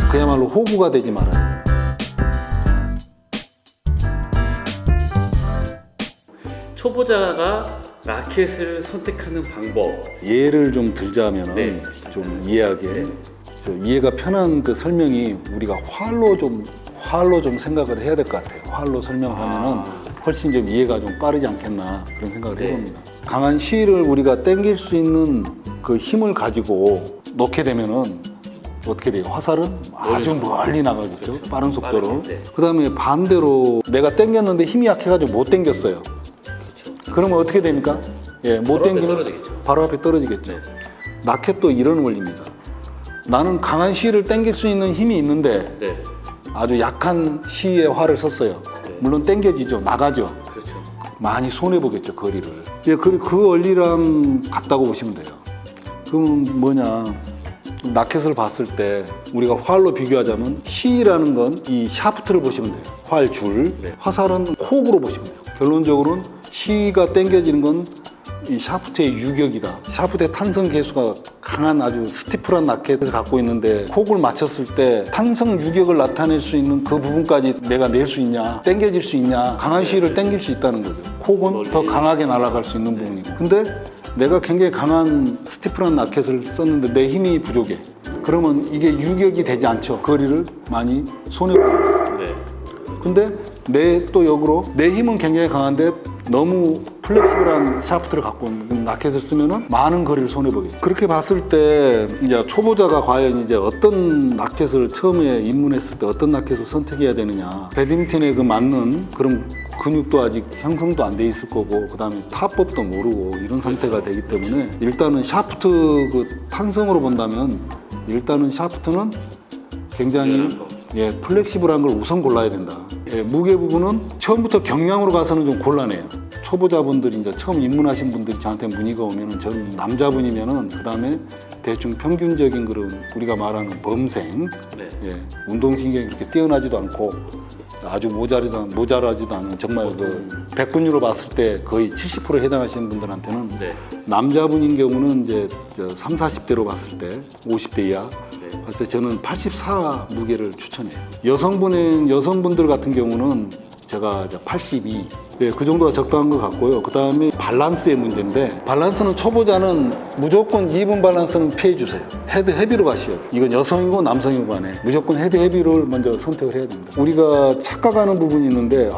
그야말로 호구가 되지 말아야 돼요. 초보자가 라켓을 선택하는 방법. 예를 좀 들자면 네. 좀 이해하게 이해가 편한 그 설명이 우리가 활로 좀 생각을 해야 될 것 같아요. 활로 설명하면은 훨씬 좀 이해가 좀 빠르지 않겠나 그런 생각을 네. 해봅니다. 강한 시를 우리가 당길 수 있는 그 힘을 가지고 놓게 되면은 어떻게 돼요? 화살은 아주 멀리 나가겠죠. 그렇죠. 빠른 속도로. 빠르게, 네. 그 다음에 반대로 내가 당겼는데 힘이 약해가지고 못 당겼어요. 그렇죠. 그러면 어떻게 됩니까? 예, 못 바로 앞에 당기면 떨어지겠죠. 바로 앞에 떨어지겠죠. 네. 라켓도 이런 원리입니다. 나는 강한 시를 당길 수 있는 힘이 있는데 네. 아주 약한 시의 활을 썼어요. 네. 물론 당겨지죠. 나가죠. 그렇죠. 많이 손해보겠죠. 거리를. 예, 그 원리랑 같다고 보시면 돼요. 그럼 뭐냐. 라켓을 봤을 때 우리가 활로 비교하자면 시라는 건 이 샤프트를 보시면 돼요. 활 줄. 네. 화살은 콕으로 보시면 돼요. 결론적으로는 시가 당겨지는 건 이 샤프트의 유격이다. 샤프트의 탄성 계수가 강한 아주 스티프한 라켓을 갖고 있는데 콕을 맞췄을 때 탄성 유격을 나타낼 수 있는 그 부분까지 내가 낼 수 있냐, 당겨질 수 있냐, 강한 시를 당길 수 있다는 거죠. 콕은 더 강하게 날아갈 수 있는 부분이고. 근데 내가 굉장히 강한 스티프한 라켓을 썼는데 내 힘이 부족해. 그러면 이게 유격이 되지 않죠. 거리를 많이 손해보죠. 네. 근데 내 또 역으로 내 힘은 굉장히 강한데 너무 플렉시블한 샤프트를 갖고 있는 라켓을 쓰면은 많은 거리를 손해보겠죠. 그렇게 봤을 때 이제 초보자가 과연 이제 어떤 라켓을 처음에 입문했을 때 어떤 라켓을 선택해야 되느냐. 배드민턴에 그 맞는 그런 근육도 아직 형성도 안 돼 있을 거고 그다음에 타법도 모르고 이런 상태가 되기 때문에 일단은 샤프트 그 탄성으로 본다면 일단은 샤프트는 굉장히 플렉시블한 걸 우선 골라야 된다. 무게 부분은 처음부터 경량으로 가서는 좀 곤란해요. 초보자분들이 이제 처음 입문하신 분들이 저한테 문의가 오면은 저는 남자분이면은 그 다음에 대충 평균적인 그런 우리가 말하는 범생, 네. 운동신경이 그렇게 뛰어나지도 않고 아주 모자라지도 않은 정말 그 백분율로 봤을 때 거의 70%에 해당하시는 분들한테는 네. 남자분인 경우는 이제 3, 40대로 봤을 때 50대 이하 네. 봤을 때 저는 84 무게를 추천해요. 여성분들 같은 경우는 제가 82, 그 정도가 적당한 것 같고요. 그 다음에 밸런스의 문제인데 밸런스는 초보자는 무조건 이분 밸런스는 피해주세요. 헤드 헤비로 가시오. 이건 여성이고 남성이고 간에 무조건 헤드 헤비를 먼저 선택을 해야 됩니다. 우리가 착각하는 부분이 있는데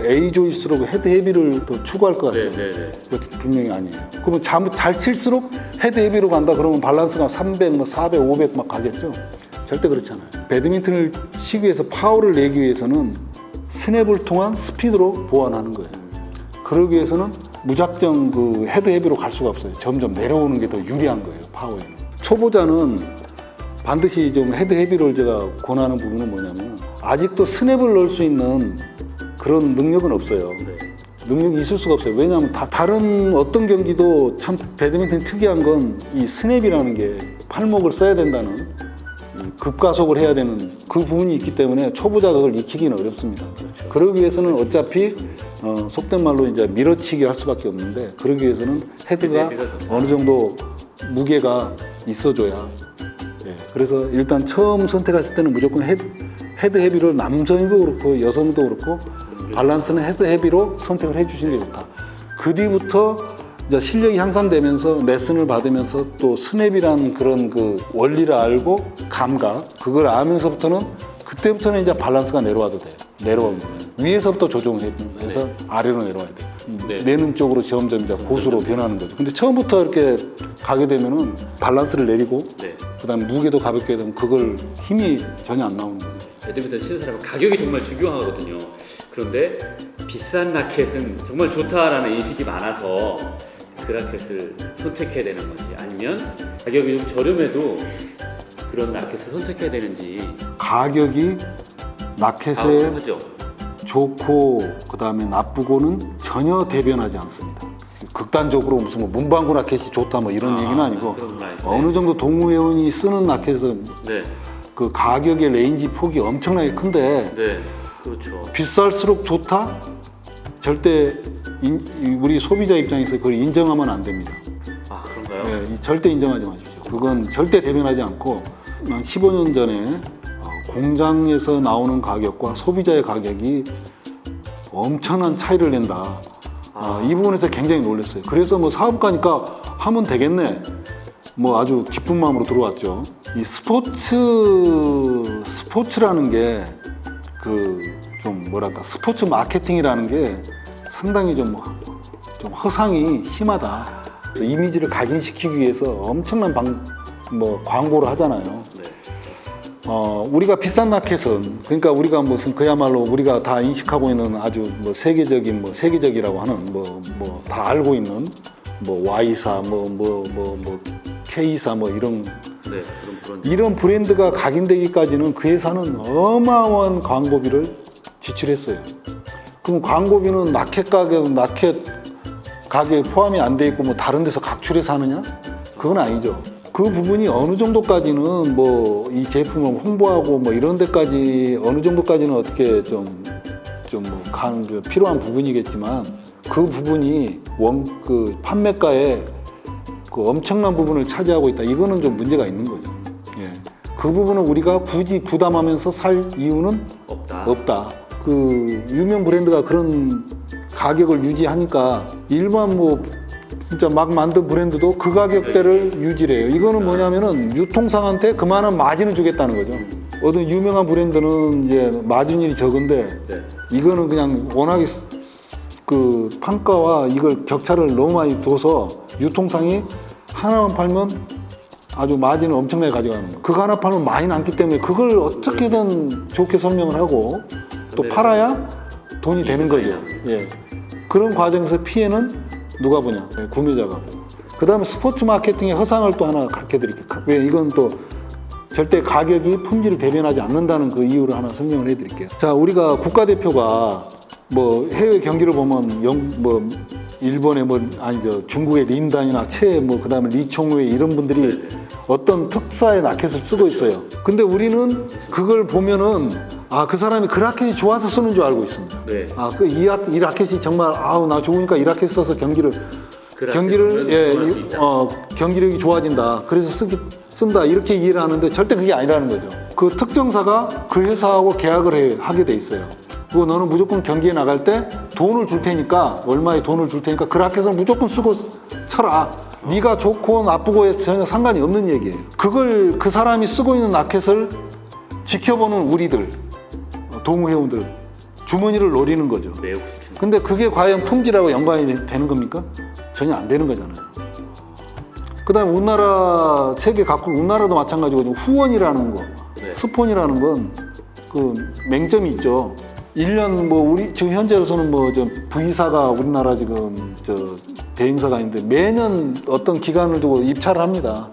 A 조이스로 헤드 헤비를 더 추구할 것 같아요. 네. 그것도 분명히 아니에요. 그러면 잘 칠수록 헤드 헤비로 간다 그러면 밸런스가 300, 400, 500 막 가겠죠. 절대 그렇지 않아요. 배드민턴을 치기 위해서 파워를 내기 위해서는 스냅을 통한 스피드로 보완하는 거예요. 그러기 위해서는 무작정 그 헤드 헤비로 갈 수가 없어요. 점점 내려오는 게 더 유리한 거예요, 파워에는. 초보자는 반드시 좀 헤드 헤비를 제가 권하는 부분은 뭐냐면 아직도 스냅을 넣을 수 있는 그런 능력은 없어요. 네. 능력이 있을 수가 없어요. 왜냐하면 다른 어떤 경기도 참 배드민턴 특이한 건 이 스냅이라는 게 팔목을 써야 된다는 급가속을 해야 되는 그 부분이 있기 때문에 초보자가 그걸 익히기는 어렵습니다. 그렇죠. 그러기 위해서는 어차피 속된 말로 이제 밀어치기 할 수밖에 없는데 그러기 위해서는 헤드가 어느 정도 무게가 있어줘야. 그래서 일단 처음 선택했을 때는 무조건 헤드 헤비를 남성도 그렇고 여성도 그렇고 밸런스는 헤드 헤비로 선택을 해주시는 게 좋다. 그 뒤부터 이제 실력이 향상되면서 레슨을 받으면서 또 스냅이라는 그런 그 원리를 알고 감각 그걸 알면서부터는 그때부터는 이제 밸런스가 내려와도 돼요. 내려오면 위에서부터 조정해서 아래로 내려와야 돼요. 네. 내는 쪽으로 점점 이제 고수로 변하는 거죠. 근데 처음부터 이렇게 가게 되면은 밸런스를 내리고 네. 그다음 무게도 가볍게 되면 그걸 힘이 전혀 안 나오는 거예요. 배드민턴 치는 사람은 가격이 정말 중요하거든요. 그런데 비싼 라켓은 정말 좋다라는 인식이 많아서 그 라켓을 선택해야 되는 건지 아니면 가격이 좀 저렴해도 그런 라켓을 선택해야 되는지 가격이 라켓에 하죠. 좋고 그다음에 나쁘고는 전혀 대변하지 않습니다. 극단적으로 무슨 뭐 문방구 라켓이 좋다 뭐 이런 얘기는 아니고 그런 건 아니죠. 어느 정도 동호회원이 쓰는 라켓은 네. 그 가격의 레인지 폭이 엄청나게 큰데 네. 그렇죠. 비쌀수록 좋다? 절대 우리 소비자 입장에서 그걸 인정하면 안 됩니다. 아, 그런가요? 절대 인정하지 마십시오. 그건 절대 대변하지 않고 한 15년 전에 공장에서 나오는 가격과 소비자의 가격이 엄청난 차이를 낸다. 이 부분에서 굉장히 놀랐어요. 그래서 뭐 사업가니까 하면 되겠네. 뭐 아주 기쁜 마음으로 들어왔죠. 이 스포츠라는 게 좀 뭐랄까 스포츠 마케팅이라는 게 상당히 좀 허상이 심하다. 그래서 이미지를 각인시키기 위해서 엄청난 광고를 하잖아요. 우리가 비싼 라켓은 그러니까 우리가 무슨 그야말로 우리가 다 인식하고 있는 아주 뭐 세계적이라고 하는 다 알고 있는 Y사 K사 이런 브랜드가 각인되기까지는 그 회사는 어마어마한 광고비를 지출했어요. 그럼 광고비는 라켓 가격에 포함이 안 돼 있고 뭐 다른 데서 각출해서 하느냐? 그건 아니죠. 그 부분이 어느 정도까지는 이 제품을 홍보하고 이런 데까지 어느 정도까지는 어떻게 필요한 부분이겠지만 그 부분이 판매가에 엄청난 부분을 차지하고 있다. 이거는 좀 문제가 있는 거죠. 예. 그 부분은 우리가 굳이 부담하면서 살 이유는 없다. 유명 브랜드가 그런 가격을 유지하니까 일반 진짜 막 만든 브랜드도 그 가격대를 유지해요. 이거는 뭐냐면은 유통상한테 그만한 마진을 주겠다는 거죠. 어떤 유명한 브랜드는 이제 마진율이 적은데 이거는 그냥 워낙에 판가와 이걸 격차를 너무 많이 둬서 유통상이 하나만 팔면 아주 마진을 엄청나게 가져가는 거예요. 그거 하나 팔면 많이 남기 때문에 그걸 어떻게든 좋게 설명을 하고 또 팔아야 돈이 되는 거죠. 예. 그런 과정에서 피해는 누가 보냐? 구매자가. 그 다음에 스포츠 마케팅의 허상을 또 하나 가르쳐 드릴게요. 왜 이건 또 절대 가격이 품질을 대변하지 않는다는 그 이유를 하나 설명을 해 드릴게요. 자, 우리가 국가대표가 해외 경기를 보면 일본의 중국의 린단이나 그 다음에 리총웨이 이런 분들이 어떤 특사의 라켓을 쓰고 있어요. 근데 우리는 그걸 보면은 그 사람이 그 라켓이 좋아서 쓰는 줄 알고 있습니다. 이 라켓이 정말 나 좋으니까 이 라켓 써서 경기력이 좋아진다. 그래서 쓴다. 이렇게 이해를 하는데 절대 그게 아니라는 거죠. 그 특정사가 그 회사하고 계약을 하게 돼 있어요. 그리고 너는 무조건 경기에 나갈 때 돈을 줄 테니까 얼마의 돈을 줄 테니까 그 라켓을 무조건 쓰고 쳐라. 네가 좋고 나쁘고에 전혀 상관이 없는 얘기예요. 그걸 그 사람이 쓰고 있는 라켓을 지켜보는 우리들 동호회원들 주머니를 노리는 거죠. 근데 그게 과연 품질하고 연관이 되는 겁니까? 전혀 안 되는 거잖아요. 그 다음에 우리나라 세계 각국 우리나라도 마찬가지고 후원이라는 거 스폰이라는 건 맹점이 있죠. 1년 우리 지금 현재로서는 V사가 우리나라 지금 대행사가 있는데 매년 어떤 기간을 두고 입찰을 합니다.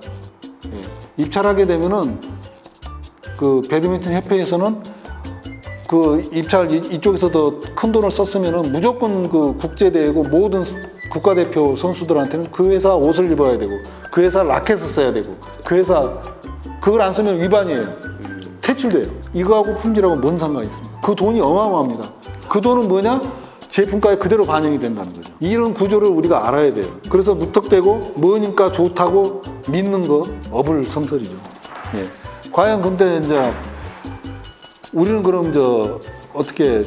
예. 입찰하게 되면은 배드민턴 협회에서는 입찰 이쪽에서 더 큰 돈을 썼으면은 무조건 국제대회고 모든 국가대표 선수들한테는 그 회사 옷을 입어야 되고 그 회사 라켓을 써야 되고 그 회사 그걸 안 쓰면 위반이에요. 퇴출돼요. 이거하고 품질하고 뭔 상관이 있습니까? 그 돈이 어마어마합니다. 그 돈은 뭐냐? 제품가에 그대로 반영이 된다는 거죠. 이런 구조를 우리가 알아야 돼요. 그래서 무턱대고 뭐니까 좋다고 믿는 거 어불성설이죠. 예. 과연 근데 이제 우리는 그럼 어떻게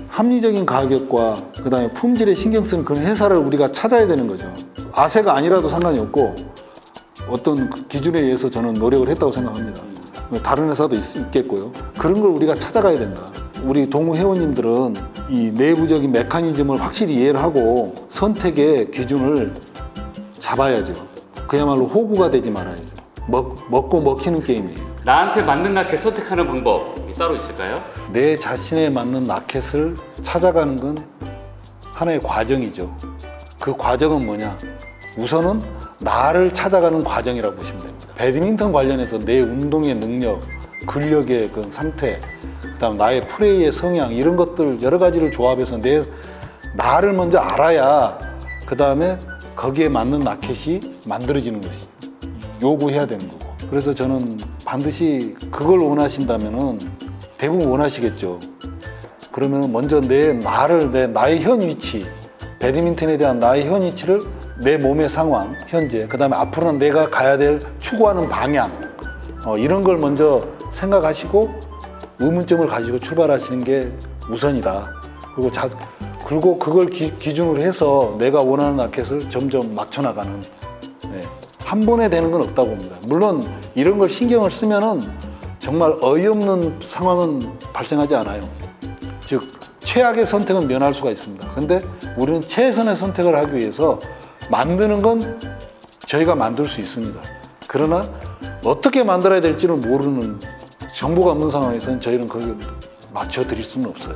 합리적인 가격과 그 다음에 품질에 신경 쓰는 그런 회사를 우리가 찾아야 되는 거죠. 아세가 아니라도 상관이 없고 어떤 기준에 의해서 저는 노력을 했다고 생각합니다. 다른 회사도 있겠고요. 그런 걸 우리가 찾아가야 된다. 우리 동호 회원님들은 이 내부적인 메커니즘을 확실히 이해를 하고 선택의 기준을 잡아야죠. 그야말로 호구가 되지 말아야죠. 먹고 먹히는 게임이에요. 나한테 맞는 라켓 선택하는 방법이 따로 있을까요? 내 자신에 맞는 라켓을 찾아가는 건 하나의 과정이죠. 그 과정은 뭐냐? 우선은 나를 찾아가는 과정이라고 보시면 됩니다. 배드민턴 관련해서 내 운동의 능력, 근력의 그 상태, 그다음 나의 플레이의 성향 이런 것들 여러 가지를 조합해서 나를 먼저 알아야 그 다음에 거기에 맞는 라켓이 만들어지는 것이 요구해야 되는 거고. 그래서 저는 반드시 그걸 원하신다면은 대부분 원하시겠죠. 그러면 먼저 나의 현 위치, 배드민턴에 대한 나의 현 위치를 내 몸의 상황, 현재, 그 다음에 앞으로는 내가 가야 될 추구하는 방향, 이런 걸 먼저 생각하시고 의문점을 가지고 출발하시는 게 우선이다. 그리고 그걸 기준으로 해서 내가 원하는 라켓을 점점 맞춰나가는, 한 번에 되는 건 없다고 봅니다. 물론 이런 걸 신경을 쓰면은 정말 어이없는 상황은 발생하지 않아요. 즉 최악의 선택은 면할 수가 있습니다. 근데 우리는 최선의 선택을 하기 위해서 만드는 건 저희가 만들 수 있습니다. 그러나 어떻게 만들어야 될지를 모르는, 정보가 없는 상황에서는 저희는 그걸 맞춰 드릴 수는 없어요.